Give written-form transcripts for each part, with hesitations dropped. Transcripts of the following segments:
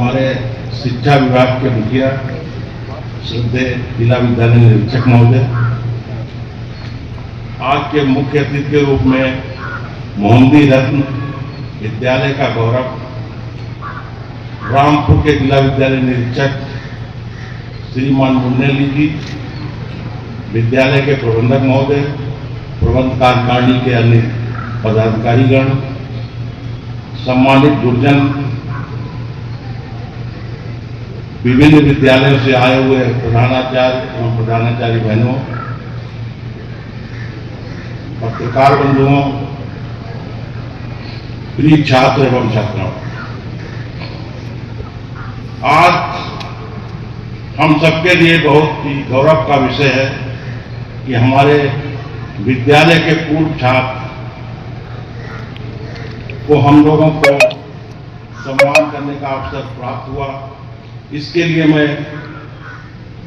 हमारे शिक्षा विभाग के मुखिया श्रद्धेय जिला विद्यालय निरीक्षक महोदय, आज के मुख्य अतिथि के रूप में मोहम्मदी रत्न विद्यालय का गौरव, रामपुर के जिला विद्यालय निरीक्षक श्रीमान मुन्नेली जी, विद्यालय के प्रबंधक महोदय, प्रबंध कार्यकारिणी के अन्य पदाधिकारीगण, सम्मानित गुरुजन, विभिन्न विद्यालयों से आए हुए प्रधानाचार्य एवं प्रधानाचार्य बहनों, पत्रकार बंधुओं, प्रिय छात्र एवं छात्राओं, आज हम सबके लिए बहुत ही गौरव का विषय है कि हमारे विद्यालय के पूर्व छात्र को हम लोगों को सम्मान करने का अवसर प्राप्त हुआ। इसके लिए मैं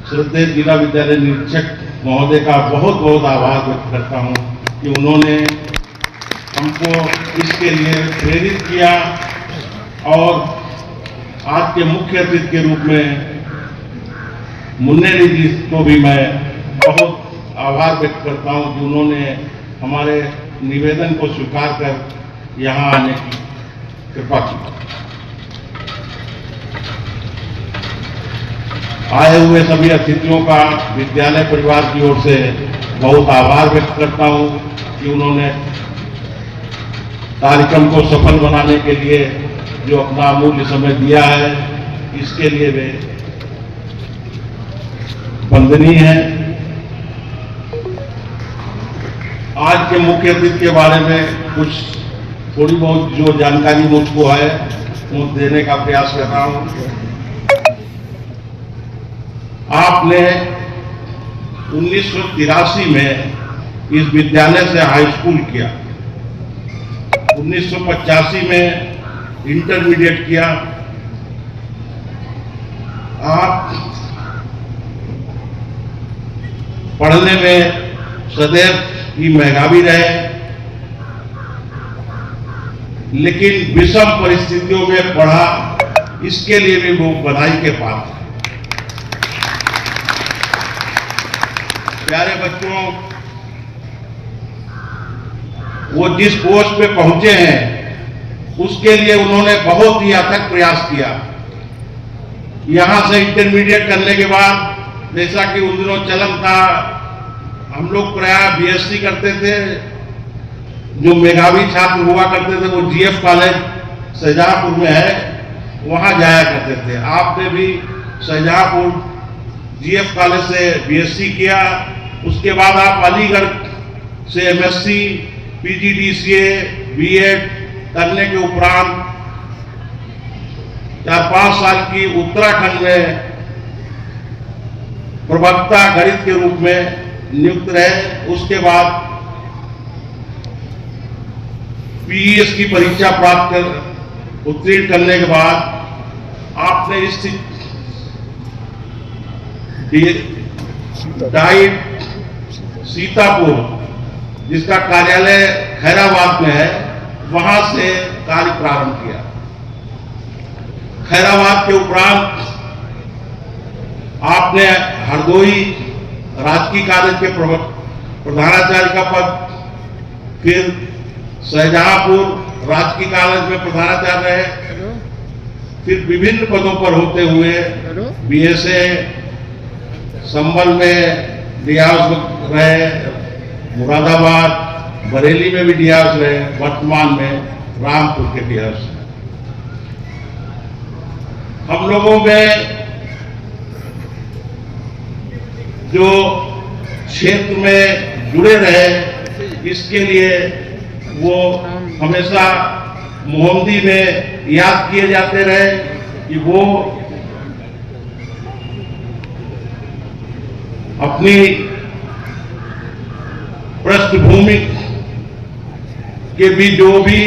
श्रद्धेय जिला विद्यालय निरीक्षक महोदय का बहुत बहुत आभार व्यक्त करता हूं कि उन्होंने हमको इसके लिए प्रेरित किया और आज के मुख्य अतिथि के रूप में मुन्नेली जी को भी मैं बहुत आभार व्यक्त करता हूं कि उन्होंने हमारे निवेदन को स्वीकार कर यहाँ आने की कृपा की। आए हुए सभी अतिथियों का विद्यालय परिवार की ओर से बहुत आभार व्यक्त करता हूं कि उन्होंने कार्यक्रम को सफल बनाने के लिए जो अपना अमूल्य समय दिया है, इसके लिए वे वंदनीय है। आज के मुख्य अतिथि के बारे में कुछ थोड़ी बहुत जो जानकारी मुझको है वो देने का प्रयास कर रहा हूं। आपने 1983 में इस विद्यालय से हाई स्कूल किया, 1985 में इंटरमीडिएट किया। आप पढ़ने में सदैव ही मेधावी रहे, लेकिन विषम परिस्थितियों में पढ़ा, इसके लिए भी वो बधाई के पात्र हैं। प्यारे बच्चों, वो जिस पोस्ट पे पहुंचे हैं उसके लिए उन्होंने बहुत ही अथक प्रयास किया। यहां से इंटरमीडिएट करने के बाद, जैसा कि उन दिनों चलन था, हम लोग प्राय बीएससी करते थे। जो मेधावी छात्र हुआ करते थे वो जीएफ कॉलेज शाहजहांपुर में है, वहां जाया करते थे। आपने भी शाहजहांपुर जीएफ कॉलेज से बीएससी किया। उसके बाद आप अलीगढ़ से एमएससी, पीजीडीसीए, बीएड करने के उपरांत 4-5 साल की उत्तराखंड में प्रवक्ता गणित के रूप में नियुक्त रहे। उसके बाद पीईएस की परीक्षा प्राप्त कर उत्तीर्ण करने के बाद आपने स्थित डाइट सीतापुर, जिसका कार्यालय खैराबाद में है, वहां से कार्य प्रारंभ किया। खैराबाद के उपरांत आपने हरदोई राजकीय कॉलेज के प्रधानाचार्य का पद, फिर शाहजहांपुर राजकीय कॉलेज में प्रधानाचार्य रहे, फिर विभिन्न पदों पर होते हुए बीएसए संभल में डीआरएस रहे, मुरादाबाद, बरेली में भी डीआरएस रहे, वर्तमान में रामपुर के डीआरएस। हम लोगों में जो क्षेत्र में जुड़े रहे, इसके लिए वो हमेशा मोहम्मदी में याद किए जाते रहे कि वो अपनी पृष्ठभूमि के भी जो भी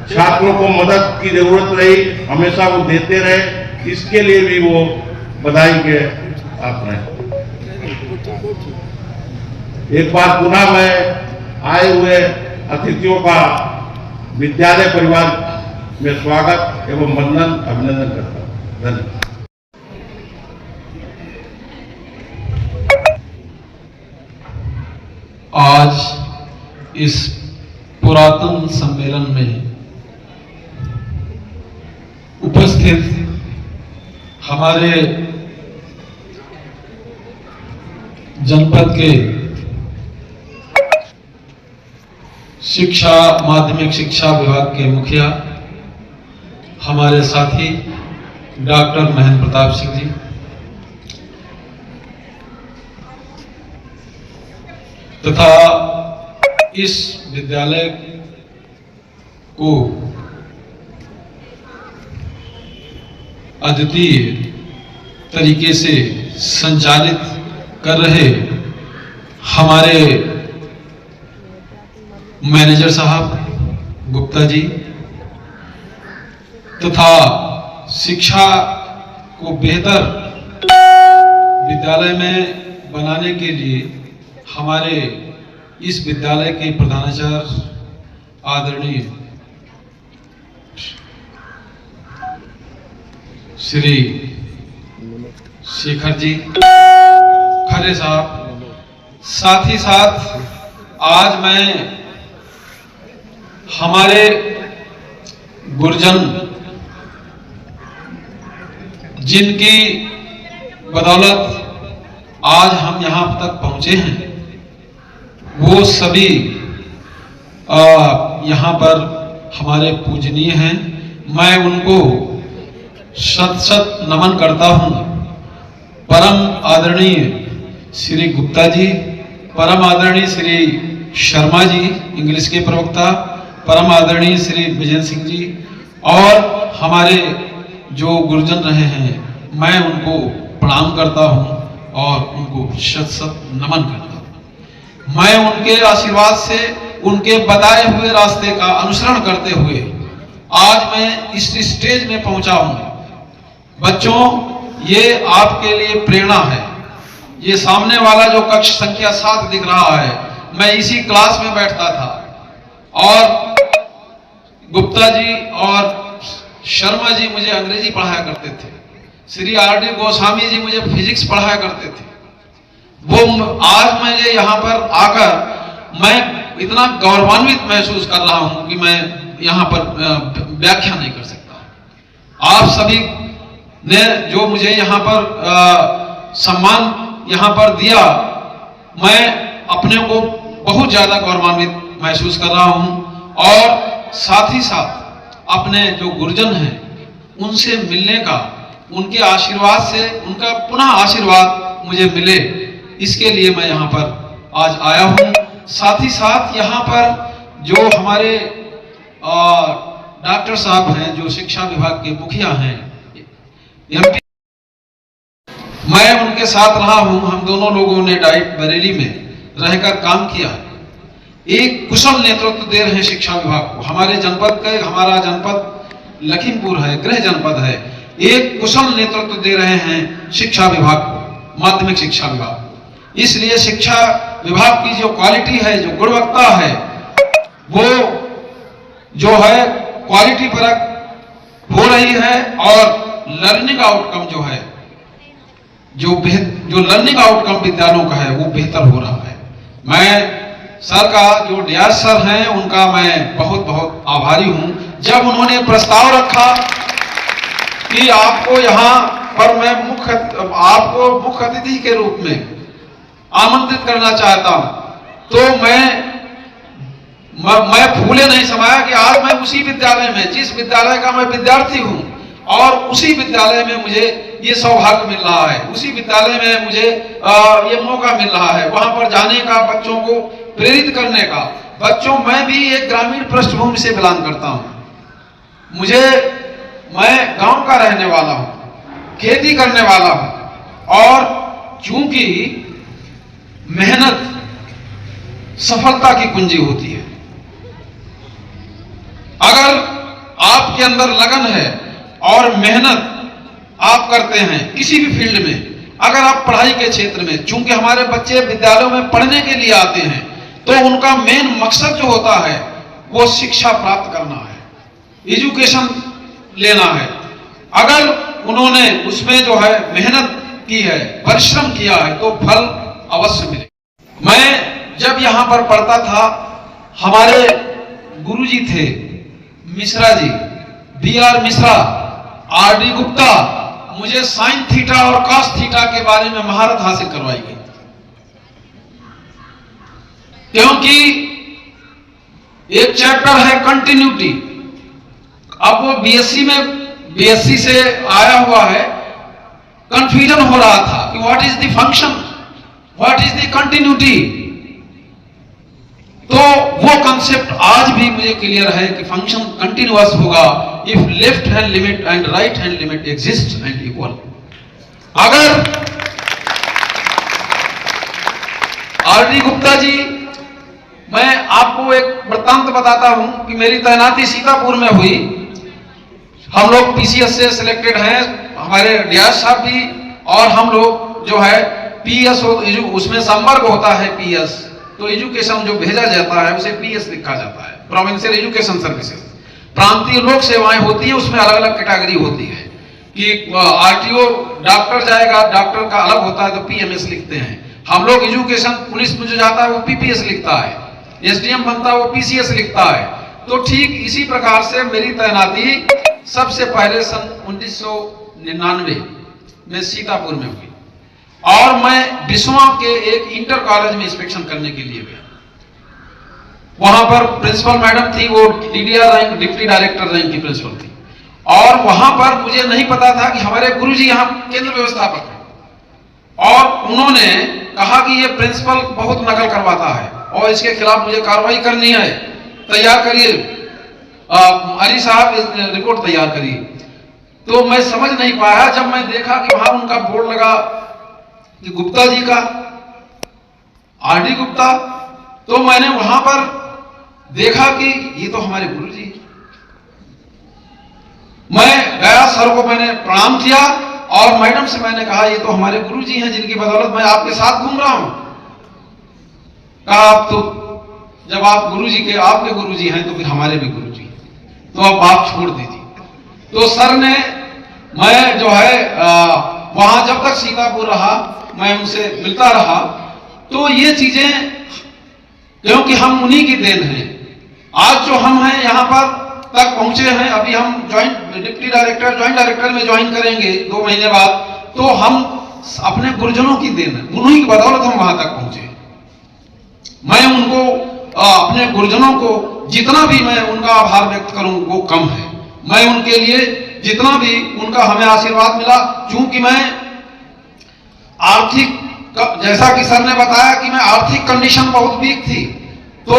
छात्रों को मदद की जरूरत रही, हमेशा वो देते रहे। इसके लिए भी वो बधाई के पात्र हैं। एक बार पुनः मैं आए हुए अतिथियों का विद्यालय परिवार में स्वागत एवं वंदन अभिनंदन करता हूँ। धन्यवाद। आज इस पुरातन सम्मेलन में उपस्थित हमारे जनपद के शिक्षा माध्यमिक शिक्षा विभाग के मुखिया हमारे साथी डॉक्टर महेंद्र प्रताप सिंह जी, तथा इस विद्यालय को अद्वितीय तरीके से संचालित कर रहे हमारे मैनेजर साहब गुप्ता जी, तथा शिक्षा को बेहतर विद्यालय में बनाने के लिए हमारे इस विद्यालय के प्रधानाचार्य आदरणीय श्री शेखर जी खरे साहब, साथ ही साथ आज मैं हमारे गुरजन जिनकी बदौलत आज हम यहां तक पहुंचे हैं, वो सभी यहां पर हमारे पूजनीय हैं। मैं उनको शत शत नमन करता हूं। परम आदरणीय श्री गुप्ता जी, परम आदरणीय श्री शर्मा जी इंग्लिश के प्रवक्ता, परम आदरणीय श्री विजय सिंह जी और हमारे जो गुरुजन रहे हैं, मैं उनको प्रणाम करता हूं और उनको शत शत नमन करता हूं। मैं उनके आशीर्वाद से, उनके बताए हुए रास्ते का अनुसरण करते हुए आज मैं इस स्टेज में पहुंचा हूं। बच्चों, ये आपके लिए प्रेरणा है। ये सामने वाला जो कक्ष संख्या 7 दिख रहा है, मैं इसी क्लास में बैठता था और गुप्ता जी और शर्मा जी मुझे अंग्रेजी पढ़ाया करते थे, श्री आर.डी. गोस्वामी जी मुझे फिजिक्स पढ़ाया करते थे। वो आज मुझे यहाँ पर आकर मैं इतना गौरवान्वित महसूस कर रहा हूं कि मैं यहाँ पर व्याख्या नहीं कर सकता। आप सभी ने जो मुझे यहाँ पर सम्मान यहाँ पर दिया, मैं अपने को बहुत ज्यादा गौरवान्वित महसूस कर रहा हूं और साथ ही साथ अपने जो गुरुजन हैं उनसे मिलने का, उनके आशीर्वाद से, उनका पुनः आशीर्वाद मुझे मिले, इसके लिए मैं यहाँ पर आज आया हूँ। साथ ही साथ यहाँ पर जो हमारे डॉक्टर साहब हैं, जो शिक्षा विभाग के मुखिया हैं, एमपी, मैं उनके साथ रहा हूं। हम दोनों लोगों ने डाइट बरेली में रहकर काम किया। एक कुशल नेतृत्व दे रहे हैं शिक्षा विभाग को। हमारे जनपद का, हमारा जनपद लखीमपुर है, गृह जनपद है, एक कुशल नेतृत्व दे रहे हैं शिक्षा विभाग को, माध्यमिक शिक्षा विभाग। इसलिए शिक्षा विभाग की जो क्वालिटी है, जो गुणवत्ता है, वो जो है क्वालिटी परक हो रही है और लर्निंग आउटकम जो है, जो लर्निंग आउटकम विद्यालयों का है, वो बेहतर हो रहा है। मैं सर का, जो डियास सर हैं, उनका मैं बहुत बहुत आभारी हूं। जब उन्होंने प्रस्ताव रखा कि आपको यहाँ पर मैं आपको मुख्य अतिथि के रूप में आमंत्रित करना चाहता हूं, तो मैं फूले नहीं समाया कि आज मैं उसी विद्यालय में, जिस विद्यालय का मैं विद्यार्थी हूं, और उसी विद्यालय में मुझे ये सौभाग्य मिल रहा है, उसी विद्यालय में मुझे ये मौका मिल रहा है वहां पर जाने का, बच्चों को प्रेरित करने का। बच्चों, मैं भी एक ग्रामीण पृष्ठभूमि से बिलोंग करता हूं। मैं गांव का रहने वाला हूं, खेती करने वाला हूं, और चूंकि मेहनत सफलता की कुंजी होती है। अगर आपके अंदर लगन है और मेहनत आप करते हैं किसी भी फील्ड में, अगर आप पढ़ाई के क्षेत्र में, चूंकि हमारे बच्चे विद्यालयों में पढ़ने के लिए आते हैं, तो उनका मेन मकसद जो होता है वो शिक्षा प्राप्त करना है, एजुकेशन लेना है। अगर उन्होंने उसमें जो है मेहनत की है, परिश्रम किया है, तो फल अवश्य मिले। मैं जब यहां पर पढ़ता था, हमारे गुरुजी थे मिश्रा जी, BR मिश्रा, RD गुप्ता, मुझे साइन थीटा और कॉस थीटा के बारे में महारत हासिल करवाई गई, क्योंकि एक चैप्टर है कंटिन्यूटी। अब वो बीएससी से आया हुआ है, कंफ्यूजन हो रहा था कि what is the function, what is the continuity. तो वो कंसेप्ट आज भी मुझे क्लियर है कि फंक्शन कंटिन्यूअस होगा if left hand limit and right hand limit exist and equal. अगर RD गुप्ता जी, मैं आपको एक वृत्तांत बताता हूं कि मेरी तैनाती सीतापुर में हुई। हम लोग PCS से सिलेक्टेड हैं, हमारे डियाज साहब भी, और हम लोग जो है PS उसमें संवर्ग होता है PS, तो एजुकेशन जो भेजा जाता है उसे PS लिखा जाता है, प्रोविंशियल एजुकेशन सर्विसेज। प्रांतीय लोक सेवाएं होती है, उसमें अलग अलग कैटेगरी होती है कि RTO डॉक्टर जाएगा, डॉक्टर का अलग होता है तो PMS लिखते हैं। हम लोग एजुकेशन पुलिस में जो जाता है वो PPS लिखता है, SDM बनता है वो PCS लिखता है। तो ठीक इसी प्रकार से मेरी तैनाती सबसे पहले सन 1999 में सीतापुर में हुई, और मैं बिस्वा के एक इंटर कॉलेज में इंस्पेक्शन करने के लिए गया। वहां पर प्रिंसिपल मैडम थी, वो DDR rank, deputy director rank की प्रिंसिपल थी, और वहां पर मुझे नहीं पता था कि हमारे गुरुजी यहाँ केंद्र व्यवस्थापक हैं, और उन्होंने कहा कि ये प्रिंसिपल बहुत नकल करवाता है और इसके खिलाफ मुझे कार्रवाई करनी है, तैयार करिए, अली साहब रिपोर्ट तैयार करिए। तो मैं समझ नहीं पाया, जब मैं देखा कि वहां उनका बोर्ड लगा कि गुप्ता जी का, RD गुप्ता, तो मैंने वहां पर देखा कि ये तो हमारे गुरुजी हैं। मैं गया, सर को मैंने प्रणाम किया और मैडम से मैंने कहा ये तो हमारे गुरुजी हैं जिनकी बदौलत मैं आपके साथ घूम रहा हूं। कहा आप तो, जब आप गुरुजी के, आपके गुरुजी हैं तो फिर हमारे भी गुरुजी हैं, तो अब आप छोड़ दीजिए। तो सर ने, मैं जो है वहां जब तक सीतापुर रहा मैं उनसे मिलता रहा। तो ये चीजें, क्योंकि हम उन्हीं की देन हैं, आज जो हम हैं यहां पर तक पहुंचे हैं। अभी हम डिप्टी डायरेक्टर, ज्वाइंट डायरेक्टर में ज्वाइन करेंगे 2 महीने बाद, तो हम अपने गुरुजनों की देन है, उन्हीं की बदौलत हम वहां तक पहुंचे। मैं उनको, अपने गुरुजनों को जितना भी मैं उनका आभार व्यक्त करूं वो कम है। मैं उनके लिए जितना भी उनका हमें आशीर्वाद मिला, चूंकि मैं आर्थिक, जैसा कि सर ने बताया कि मैं आर्थिक कंडीशन बहुत वीक थी, तो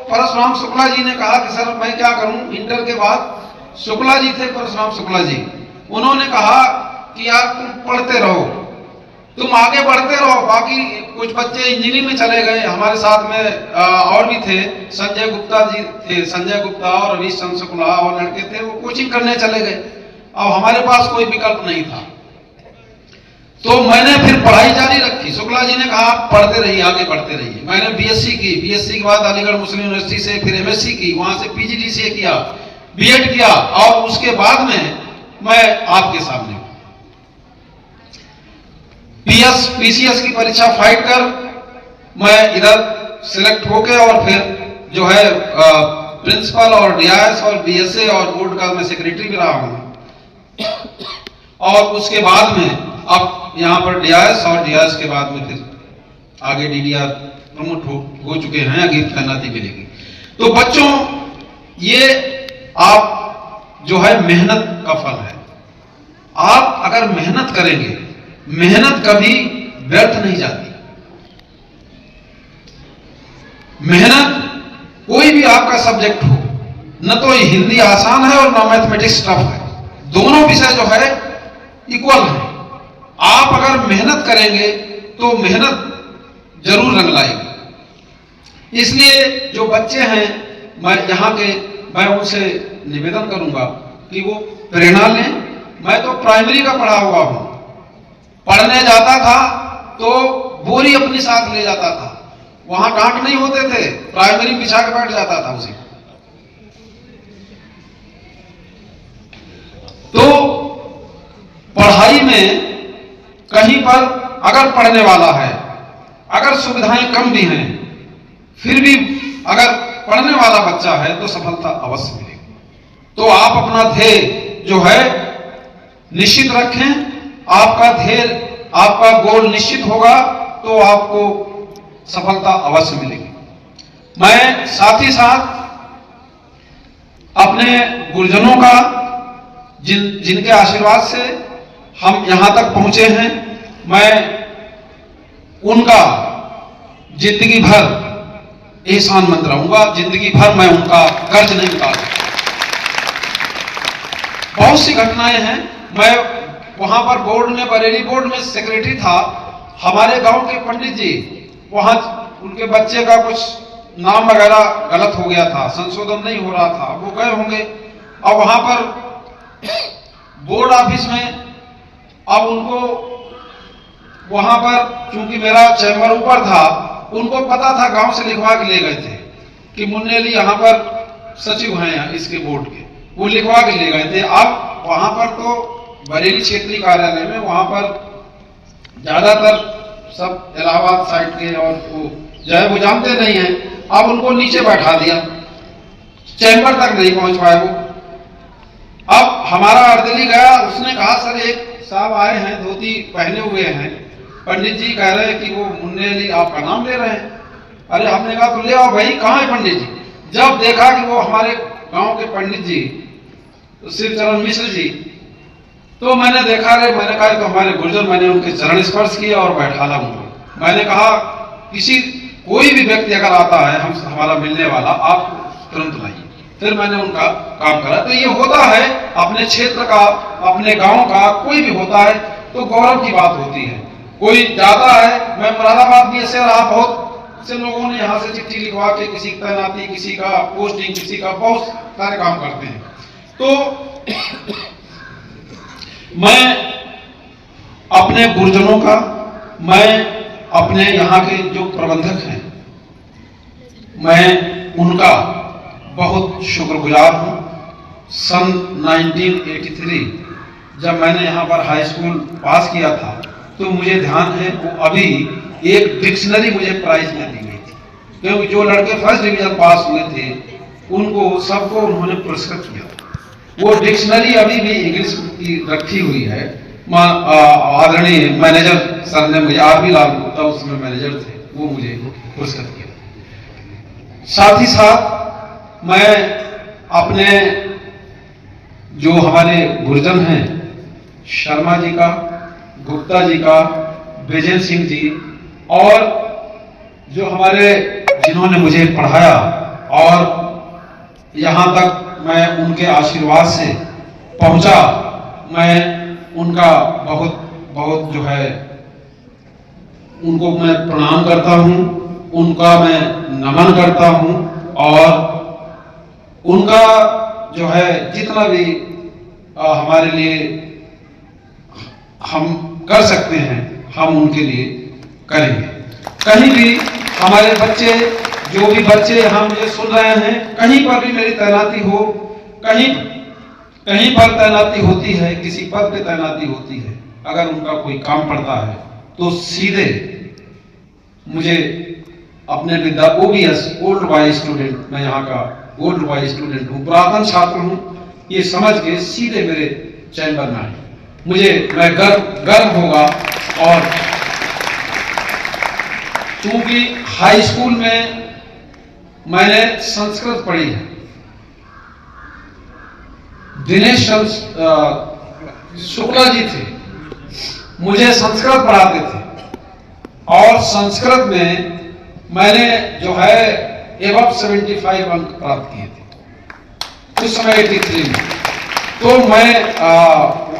परशुराम शुक्ला जी ने कहा कि सर मैं क्या करूं। इंटर के बाद शुक्ला जी थे, परशुराम शुक्ला जी, उन्होंने कहा कि यार तुम पढ़ते रहो, तुम आगे बढ़ते रहो। बाकी कुछ बच्चे इंजीनियरिंग में चले गए, हमारे साथ में और भी थे, संजय गुप्ता जी थे, संजय गुप्ता और रवीश चंद्र शुक्ला और लड़के थे, वो कोचिंग करने चले गए। अब हमारे पास कोई विकल्प नहीं था, तो मैंने फिर पढ़ाई जारी रखी। शुक्ला जी ने कहा आप पढ़ते रहिए, आगे बढ़ते रहिए। मैंने BSc की, BSc के बाद अलीगढ़ मुस्लिम यूनिवर्सिटी से फिर MSc की, वहां से PGDCA किया, B.Ed किया, और उसके बाद में मैं आपके सामने PCS की परीक्षा फाइट कर मैं इधर सिलेक्ट होके, और फिर जो है प्रिंसिपल और DIS और BSA और बोर्ड का मैं सेक्रेटरी भी रहा हूं। और उसके बाद में अब यहाँ पर DIS और DIS के बाद में फिर आगे DDR प्रमोट हो चुके हैं, आगे तैनाती मिलेगी। तो बच्चों, ये आप जो है मेहनत का फल है। आप अगर मेहनत करेंगे, मेहनत कभी व्यर्थ नहीं जाती। मेहनत, कोई भी आपका सब्जेक्ट हो, न तो हिंदी आसान है और न मैथमेटिक्स टफ है, दोनों विषय जो है इक्वल है। आप अगर मेहनत करेंगे तो मेहनत जरूर रंग लाएगी। इसलिए जो बच्चे हैं, मैं यहाँ के, मैं उनसे निवेदन करूंगा कि वो प्रेरणा लें। मैं तो प्राइमरी का पढ़ा हुआ हूं, पढ़ने जाता था तो बोरी अपने साथ ले जाता था, वहां डांट नहीं होते थे, प्राइमरी बिछा के बैठ जाता था उसे। पढ़ाई में कहीं पर अगर पढ़ने वाला है, अगर सुविधाएं कम भी हैं, फिर भी अगर पढ़ने वाला बच्चा है तो सफलता अवश्य मिलेगी। तो आप अपना ध्येय जो है निश्चित रखें, आपका ध्येय, आपका गोल निश्चित होगा तो आपको सफलता अवश्य मिलेगी। मैं साथ ही साथ अपने गुरुजनों का, जिनके आशीर्वाद से हम यहां तक पहुंचे हैं, मैं उनका जिंदगी भर एहसानमंद रहूंगा, जिंदगी भर मैं उनका कर्ज नहीं उतार सकता। बहुत सी घटनाएं हैं। मैं वहां पर बोर्ड में, बरेली बोर्ड में सेक्रेटरी था। हमारे गांव के पंडित जी, वहां उनके बच्चे का कुछ नाम वगैरह गलत हो गया था, संशोधन नहीं हो रहा था, वो गए होंगे। और वहां पर बोर्ड ऑफिस में अब उनको वहां पर, चूंकि मेरा चैम्बर ऊपर था, उनको पता था, गांव से लिखवा के ले गए थे कि मुन्नेली यहाँ पर सचिव हैं इसके बोर्ड के, वो लिखवा के ले गए थे। अब वहां पर तो बरेली क्षेत्रीय कार्यालय में, वहां पर ज्यादातर सब इलाहाबाद साइड के और जो है वो जानते नहीं है। अब उनको नीचे बैठा दिया, चैम्बर तक नहीं पहुंच पाए वो। अब हमारा अर्दली गया, उसने कहा सर एक साहब आए हैं, धोती पहने हुए हैं, पंडित जी कह रहे हैं कि वो मुन्नेली आपका नाम ले रहे हैं। अरे हमने कहा तो ले आओ भाई, कहाँ है पंडित जी? जब देखा कि वो हमारे गांव के पंडित जी शिवचरण मिश्र जी, तो मैंने देखा, रे मैंने कहा तो हमारे गुरुजन, मैंने उनके चरण स्पर्श किए और बैठाला उनको। मैंने कहा कोई भी व्यक्ति अगर आता है हमारा मिलने वाला, आप तुरंत लाइए। फिर मैंने उनका काम करा। तो ये होता है अपने क्षेत्र का, अपने गांव का, कोई भी होता है तो गौरव की बात होती है। कोई जाता है, मैं मुरादाबाद भी ऐसे रहा, बहुत से लोगों ने यहाँ से चिट्ठी लिखवा के किसी की तैनाती, किसी का पोस्टिंग, किसी का बहुत सारे काम करते हैं। तो मैं अपने गुरुजनों का, मैं अपने यहाँ के जो प्रबंधक हैं, मैं उनका बहुत शुक्रगुजार हूँ। सन 1983 जब मैंने यहाँ पर हाई स्कूल पास किया था, तो मुझे ध्यान है वो अभी एक डिक्शनरी मुझे प्राइज में दी गई थी, क्योंकि जो लड़के फर्स्ट डिवीजन पास हुए थे उनको सबको उन्होंने पुरस्कृत किया। वो डिक्शनरी अभी भी इंग्लिश की रखी हुई है। आदरणीय मैनेजर सर ने मुझे, आर बी लाल गुप्ता उसमें मैनेजर थे, वो मुझे पुरस्कृत किया। साथ ही साथ मैं अपने जो हमारे गुरुजन हैं, शर्मा जी का, गुप्ता जी का, विजय सिंह जी, और जो हमारे जिन्होंने मुझे पढ़ाया, और यहाँ तक मैं उनके आशीर्वाद से पहुंचा, मैं उनका बहुत बहुत जो है उनको मैं प्रणाम करता हूं, उनका मैं नमन करता हूं, और उनका जो है जितना भी हमारे लिए हम कर सकते हैं, हम उनके लिए करेंगे। कहीं भी हमारे बच्चे, जो भी बच्चे यहाँ मुझे सुन रहे हैं, कहीं पर भी मेरी तैनाती हो, कहीं पर तैनाती होती है, किसी पद पे तैनाती होती है, अगर उनका कोई काम पड़ता है तो सीधे मुझे अपने विद्या OBS ओल्ड बॉय स्टूडेंट, मैं यहाँ का ओल्ड बॉय स्टूडेंट हूँ, पुरातन छात्र हूँ, ये समझ के सीधे मेरे चैम्बर में आए। मैं गर्व होगा। और क्योंकि हाई स्कूल में मैंने संस्कृत पढ़ी है, दिनेश शुक्ला जी थे, मुझे संस्कृत पढ़ाते थे, और संस्कृत में मैंने जो है एबव 75 अंक प्राप्त किए थे उस समय 83 में। तो मैं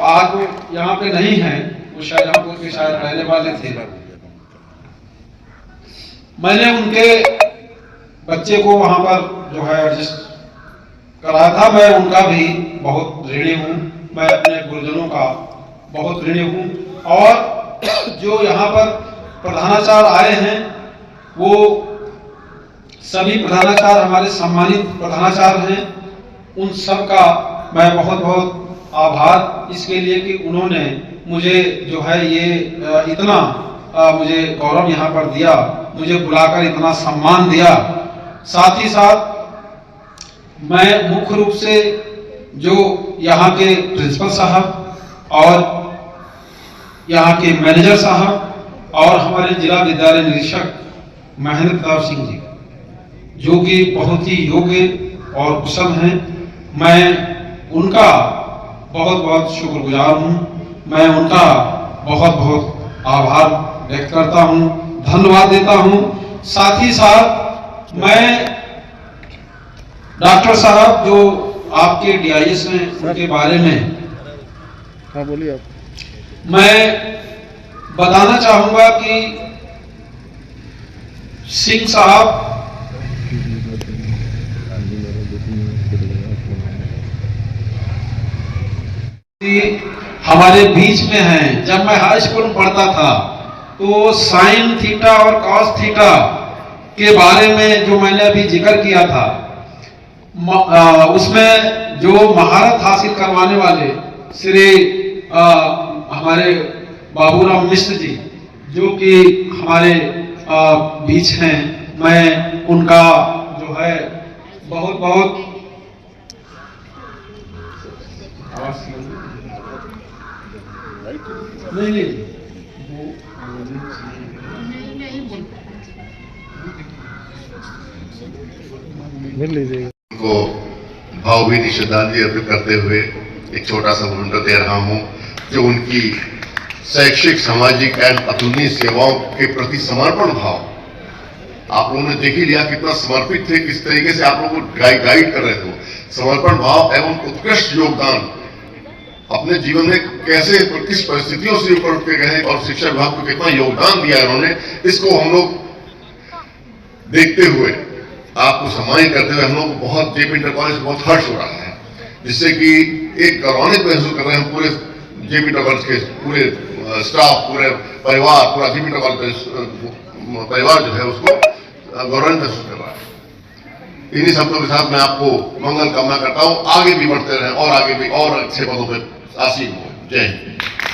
आज वो यहाँ पे नहीं है, वो शाहजहांपुर के शायद रहने वाले थे। मैंने उनके बच्चे को वहां पर जो है एडजस्ट कराया था। मैं उनका भी बहुत ऋणी हूँ, मैं अपने गुरुजनों का बहुत ऋणी हूँ। और जो यहाँ पर प्रधानाचार्य आए हैं, वो सभी प्रधानाचार्य हमारे सम्मानित प्रधानाचार्य हैं, उन सब का मैं बहुत बहुत आभार इसके लिए कि उन्होंने मुझे जो है ये इतना मुझे गौरव यहाँ पर दिया, मुझे बुलाकर इतना सम्मान दिया। साथ ही साथ मैं मुख्य रूप से जो यहाँ के प्रिंसिपल साहब और यहाँ के मैनेजर साहब और हमारे जिला विद्यालय निरीक्षक महेंद्र प्रताप सिंह जी, जो कि बहुत ही योग्य और कुशल हैं, मैं उनका बहुत बहुत शुक्रगुजार हूँ। मैं उनका बहुत बहुत आभार व्यक्त करता हूँ, धन्यवाद देता हूँ। साथ ही साथ मैं डॉक्टर साहब जो आपके DIS हैं उनके बारे में बोलिए आप। मैं बताना चाहूंगा कि सिंह साहब हमारे बीच में हैं। जब मैं हाई स्कूल में पढ़ता था तो साइन थीटा और कॉस थीटा के बारे में जो मैंने अभी जिक्र किया था, उसमें जो महारत हासिल करवाने वाले श्री हमारे बाबूराम मिश्र जी, जो कि हमारे बीच हैं, मैं उनका जो है बहुत बहुत को भावभीनी श्रद्धांजलि अर्पित करते हुए एक छोटा सा मुंडा दे रहा हूं, जो उनकी शैक्षिक, सामाजिक एवं अतुलनीय सेवाओं के प्रति समर्पण भाव, आप लोगों ने देख ही लिया कितना समर्पित थे, किस तरीके से आप लोगों को गाइड कर रहे थे। समर्पण भाव एवं उत्कृष्ट योगदान अपने जीवन में कैसे किस परिस्थितियों से ऊपर उठ के गए और शिक्षा विभाग को कितना योगदान दिया उन्होंने, इसको हम लोग देखते हुए, आपको सम्मानित करते हुए हम लोग को बहुत जेपी इंटर कॉलेज बहुत हर्ष हो रहा है, जिससे कि एक गौरवान्वित महसूस कर रहे हैं। पूरे जेपी इंटर कॉलेज के पूरे स्टाफ, पूरे परिवार, पूरा जेपी इंटर कॉलेज परिवार जो है उसको गौरवान्वित महसूस कर रहा है। इन्हीं शब्दों के साथ मैं आपको मंगल कामना करता हूँ, आगे भी बढ़ते रहें और आगे भी और अच्छे पदों पर आसीन हो। जय हिंद।